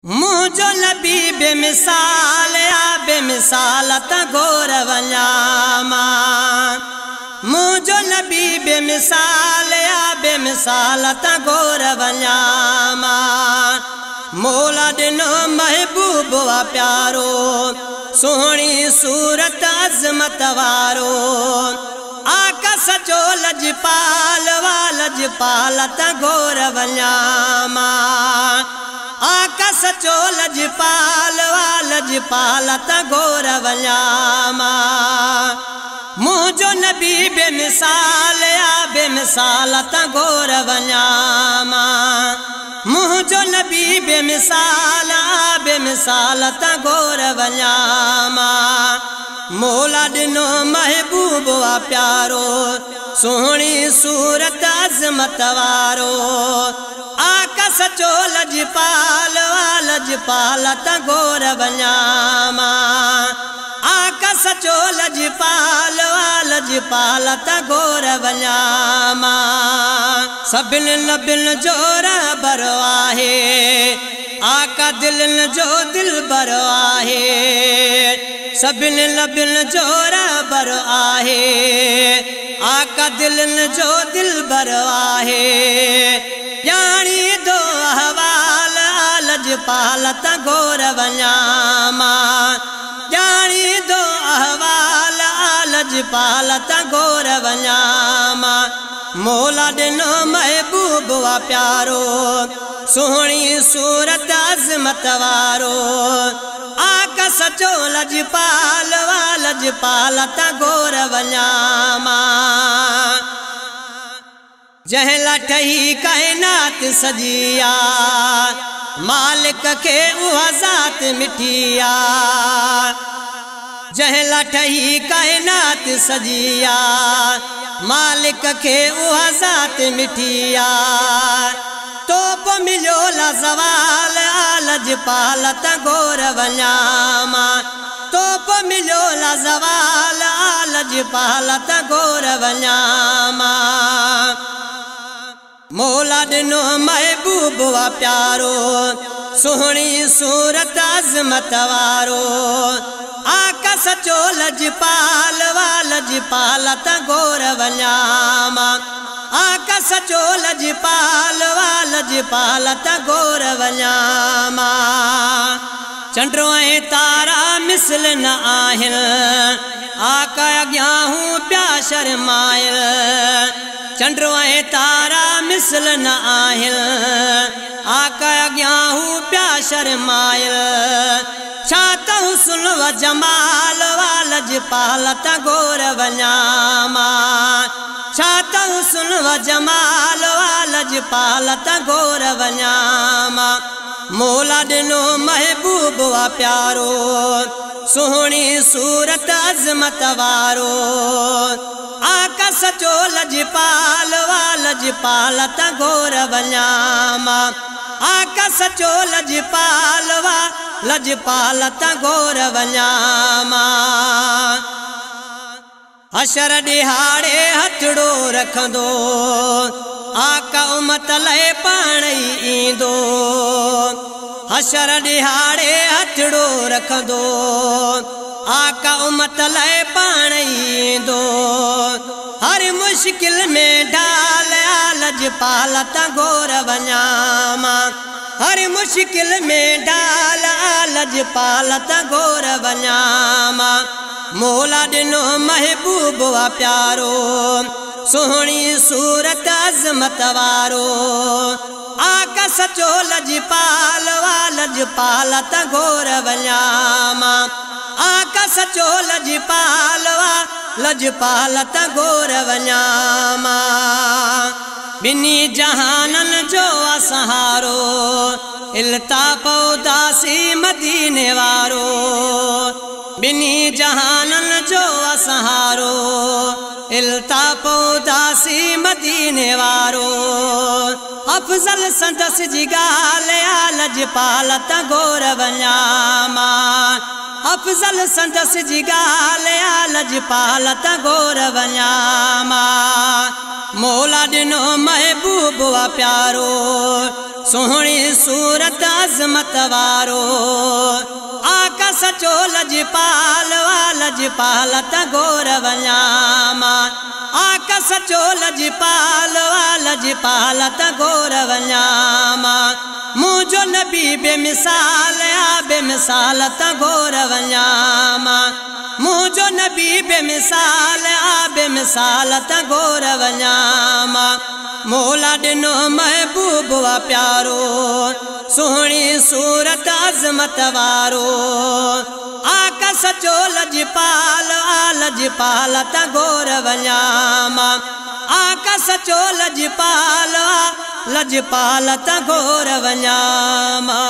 मुझो नबी बेमिसाल आ बेमिसाल त गोर वञामा। मुझो नबी बेमिसाल आ बेमिसाल त गोर वञामा। मौला ॾिनो महबूब वा प्यारो सोहणी सूरत अज़मत वारो। आका सचो लजपाल वा लजपाल त गोर वञामा। आका सचो लजपाल वा लजपाल त गोर वञामा। मुझो नबी बेमिसाल आ बेमिसाल त गोर वञामा। मुझो नबी बेमिसाल आ बेमिसाल त गोर वञामा। मौला ॾिनो महबूब वा प्यारो सोहणी सूरत अज़मत वारो। आका सचो लजपाल वा लजपाल त गोर वञामा। आका सचो लजपाल वा लजपाल त गोर वञामा। सभिनि नबियुनि जो रहबर आहे आका दिलनि जो दिलबर आहे। सभिनि नबियुनि जो रहबर आहे आका दिलनि जो दिलबर आहे। ॼाणी दो अहवाल लजपाल त गोर वञामा। ॼाणी दो अहवाल लजपाल त गोर वञामा। मौला ॾिनो महबूब वा प्यारो सोहणी सूरत अज़मत वारो। आका सचो लजपाल वा लजपाल त गोर वञामा। जंहिं लाइ ठही काइनात सजिया मालिक खे उहा ज़ात मिठिया। जंहिं लाइ ठही काइनात सजिया मालिक खे उहा ज़ात मिठिया। तोप मिलियो लाज़वाल लजपाल त गोर वञामा। तोप मिलियो लाज़वाल लजपाल त गोर वञामा। मौला ॾिनो महबूब वा प्यारो सोहणी सूरत अज़मत वारो। आका सचो लजपाल वा लजपाल त गोर वञामा। आका सचो लजपाल वा लजपाल त गोर वञामा। चंडो ऐं तारा मिसल न आहिनि आका अॻियां हूं पिया शर्माइल। चंडो ऐं तारा मिसल न आहिनि आका अॻियां हूं पिया शर्माइल। छा त हुस्न व जमाल वा लजपाल त गोर वञामा। छा त हुस्न व जमाल वा लजपाल त गोर वञामा। मौला ॾिनो महबूब वा प्यारो सोहणी सूरत अज़मत वारो। आका सचो लजपाल वा लजपाल त गोर वञामा। आका सचो लजपाल वा लजपाल त गोर वञामा। हशर ॾिहाड़े हथड़ो रखंदो आका उमत लाइ पाण ई ईंदो। हशर ॾिहाड़े हथड़ो रखंदो आका उमत लाइ पाण ई ईंदो। हर मुश्किल में ढाल लजपाल त गोर वञामा। हर मुश्किल में ढाल लजपाल त गोर वञामा। मौला ॾिनो महबूब वा प्यारो सोहणी सूरत अज़मत वारो। आका सचो लजपाल वा लजपाल त गोर वञामा। आका सचो लजपाल वा लजपाल त गोर वञामा। ॿिनी जहाननि जो सहारो इल्ताफ़ उदासी मदीने वारो। ॿिनी जहाननि जो सहारो इल्ताफ़ उदासी मदीने वारो। अफ़ज़ल संदसि जी ॻाल्हि आ लजपाल त गोर वञामा। अफ़ज़ल संदसि जी ॻाल्हि आ लजपाल त गोर वञामा। मौला ॾिनो महबूब वा प्यारो सोहणी सूरत अज़मत वारो आका सचो लजपाल लजपाल त गोर वञामा आका सचो लजपाल लजपाल त गोर वञामा मुझो नबी बेमिसाल बेमिसाल त गोर वञामा मुझो नबी बेमिसाल बेमिसाल त गोर वञामा मौला ॾिनो महबूब वा प्यारो सोहणी सूरत अज़मत वारो आका सचो लजपाल लजपाल त गोर वञामा आका सचो लजपाल लजपाल त गोर वञामा।